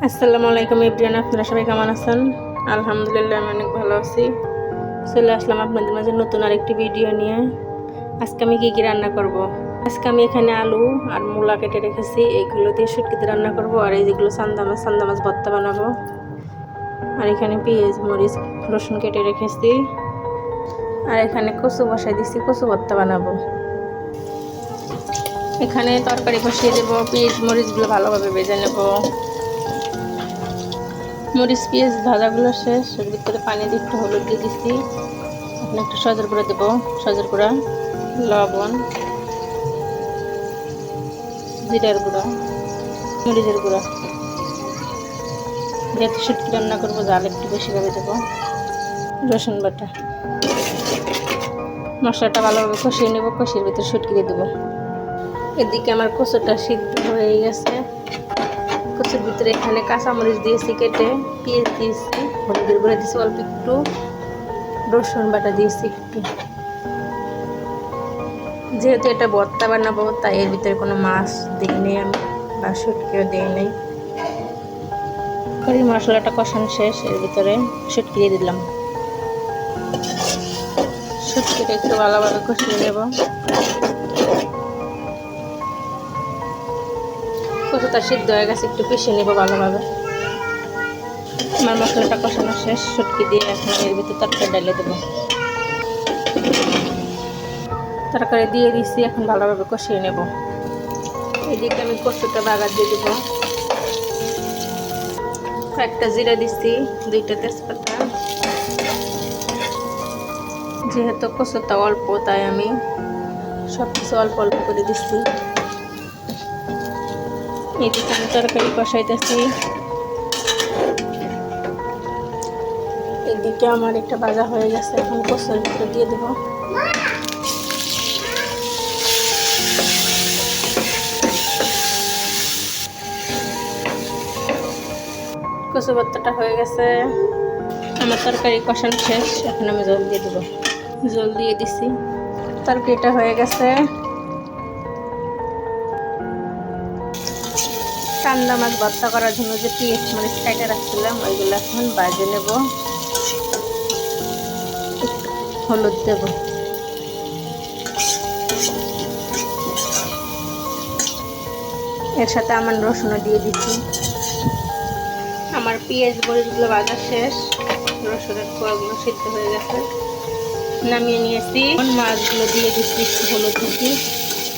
আসসালামু আলাইকুম এভরিওয়ান, আপনারা সবাই কেমন আছেন? আলহামদুলিল্লাহ আমি অনেক ভালো আছি। চলে আসলাম আপনাদের মাঝে নতুন আরেকটি ভিডিও নিয়ে। আজকে আমি কী রান্না করব। আজকে আমি এখানে আলু আর মূলা কেটে রেখেছি, এগুলো দিয়ে শুটকিতে রান্না করব। আর এই যেগুলো সান্দা মাছ ভর্তা বানাবো। আর এখানে পেঁয়াজ মরিচ রসুন কেটে রেখেছি। আর এখানে কচু বসাই দিচ্ছি, কচু ভর্তা বানাবো। এখানে তরকারি বসিয়ে দেবো, পেঁয়াজ মরিচগুলো ভালোভাবে ভেজে নেব। মরিচ পেঁয়াজ ভাজাগুলো শেষ, এর ভিতরে পানি দিয়ে একটু হলুদ দিয়ে দিচ্ছি। এখন একটু সজের গুঁড়া দেবো, সজের গুঁড়া, লবণ, জিরার গুঁড়া, মরিচের গুঁড়া। যেহেতু শুটকি রান্না করবো জাল একটু বেশিভাবে দেবো। রসুন বাটা, মশলাটা ভালোভাবে কষিয়ে নেবো। কষিয়ে ভিতরে শুটকি দিয়ে দেবো। এদিকে আমার কচুটা সিদ্ধ হয়ে গেছে। কচুর ভিতরে এখানে কাঁচামরিচ দিয়েছি কেটে, পেঁয়াজ দিয়েছি, হলুদের গুঁড়া দিয়েছি অল্প একটু, রসুন বাটা দিয়েছি একটু। যেহেতু এটা ভর্তা বানাবো তাই এর ভিতরে কোনো মাছ দিইনি আমি, বা শুটকিও দিই নাই। মশলাটা কষানো শেষ, এর ভিতরে শুটকি দিয়ে দিলাম। শুটকিটা একটু ভালোভাবে কষিয়ে নেব। কচুটা সিদ্ধ হয়ে গেছে, একটু কষিয়ে নেব ভালোভাবে। আমার মশলাটা কষানো শেষ, শুটকি দিয়ে এখন এর ভিতরে তরকারি ডালে দেবো। তরকারি দিয়ে দিচ্ছি, এখন ভালোভাবে কষিয়ে নেব। এদিকে আমি কচুটা বাগার দিয়ে দেবো। একটা জিরা দিচ্ছি, 2টা তেজপাতা। যেহেতু কচুটা অল্প তাই আমি সব কিছু অল্প অল্প করে দিচ্ছি। এদিকে আমি তরকারি কষাইতেছি। এদিকে আমার একটা ভাজা হয়ে গেছে, এখন কচুর ভিতরে দিয়ে দেবো। কচু ভর্তাটা হয়ে গেছে, আমার তরকারি কষানো শেষ। এখন আমি জল দিয়ে দেবো। জল দিয়ে দিছি, তরকারিটা হয়ে গেছে। সান্দা মাছ ভর্তা করার জন্য যে পেঁয়াজ মরিচ কেটে রাখছিলাম ওইগুলো এখন ভাজে নেব। হলুদ দেব, এর সাথে আমার রসুনও দিয়ে দিচ্ছি। আমার পেঁয়াজ মরিচগুলো ভাজা শেষ, রসুনের কোয়াগুলো সিদ্ধ হয়ে গেছে, নামিয়ে নিয়েছি। মাছগুলো দিয়ে দিচ্ছি, একটু হলুদ দিচ্ছি,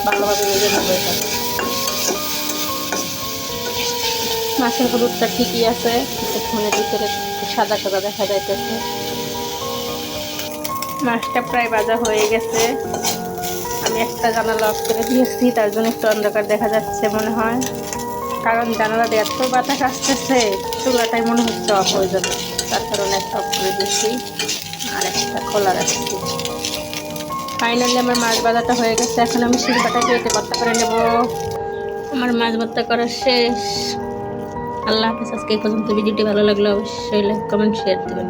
ভালোভাবে ভেজে নেবো। এটা মাছের হলুদটা ঠিকই আছে, কিছুক্ষণের ভিতরে সাদা সাদা দেখা যাইতেছে। মাছটা প্রায় ভাজা হয়ে গেছে। আমি একটা জানালা অফ করে দিয়েছি, তার জন্য একটু অন্ধকার দেখা যাচ্ছে মনে হয়, কারণ জানালা দিয়ে এত বাতাস আসতেছে, চুলাটাই মনে হচ্ছে অফ হয়ে যাবে। তার কারণে একটা অফ করে দিয়েছি আর একটা খোলা রাখছি। ফাইনালি আমার মাছ ভাজাটা হয়ে গেছে, এখন আমি শিলপাটা কেটে ভর্তা করে নেব। আমার মাছ ভর্তা করা শেষ। আল্লাহ হাফেজ। আজকে এই পর্যন্ত। ভিডিওটি ভালো লাগলে অবশ্যই লাইক কমেন্ট শেয়ার দেবেন।